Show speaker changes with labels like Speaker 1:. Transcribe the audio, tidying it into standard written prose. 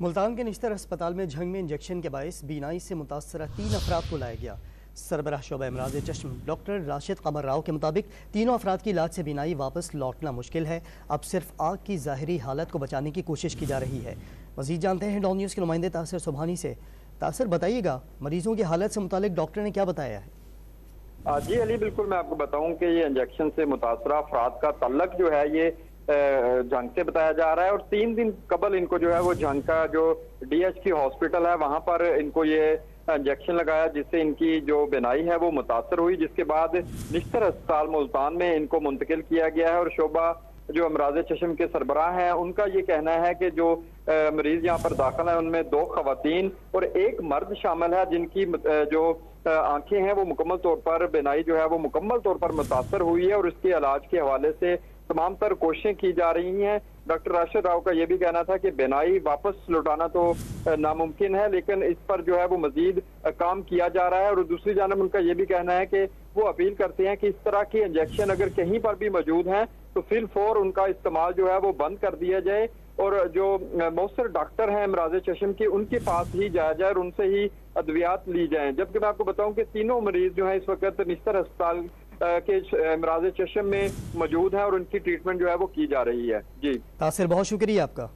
Speaker 1: मुल्तान के निश्तर अस्पताल में झंग में इंजेक्शन के बायस बीनाई से मुतासरा 3 अफराद को लाया गया। सरबराह शोबा अमराज चश्म डॉक्टर राशिद कमर राव के मुताबिक तीनों अफराद की इलाज से बीनाई वापस लौटना मुश्किल है। अब सिर्फ आँख की ज़ाहिरी हालत को बचाने की कोशिश की जा रही है। मज़ीद जानते हैं डॉन न्यूज़ के नुमाइंदे तासिर सुबहानी से। तासिर, बताइएगा मरीजों की हालत से मुतालिक डॉक्टर ने क्या बताया है?
Speaker 2: जी अली, बिल्कुल मैं आपको बताऊं कि ये इंजेक्शन से मुतासरा अफराद का तल्लक जो है ये जंग से बताया जा रहा है और 3 दिन कबल इनको जो है वो जंग का जो DHQ हॉस्पिटल है वहां पर इनको ये इंजेक्शन लगाया जिससे इनकी जो बिनाई है वो मुतासर हुई, जिसके बाद निश्तर अस्पताल मुल्तान में इनको मुंतकिल किया गया है। और शोबा जो अमराज चश्म के सरबराह हैं उनका ये कहना है कि जो मरीज यहाँ पर दाखिल है उनमें 2 खवातीन और 1 मर्द शामिल है जिनकी जो आंखें हैं वो मुकम्मल तौर पर बिनाई जो है वो मुकम्मल तौर पर मुतासर हुई है और इसके इलाज के हवाले से तमाम तर कोशिशें की जा रही हैं। डॉक्टर राशिद राव का ये भी कहना था कि बिनाई वापस लौटाना तो नामुमकिन है, लेकिन इस पर जो है वो मजीद काम किया जा रहा है। और दूसरी जानब उनका ये भी कहना है कि वो अपील करते हैं कि इस तरह की इंजेक्शन अगर कहीं पर भी मौजूद हैं तो फिल फौर उनका इस्तेमाल जो है वो बंद कर दिया जाए और जो मौसर डॉक्टर हैं अमराज चश्म के उनके पास ही जाया जाए और उनसे ही अद्वियात ली जाएं। जबकि मैं आपको बताऊं कि तीनों मरीज जो है इस वक्त निश्तर अस्पताल के अमराज चश्म में मौजूद है और उनकी ट्रीटमेंट जो है वो की जा रही है। जी
Speaker 1: तासिर, बहुत शुक्रिया आपका।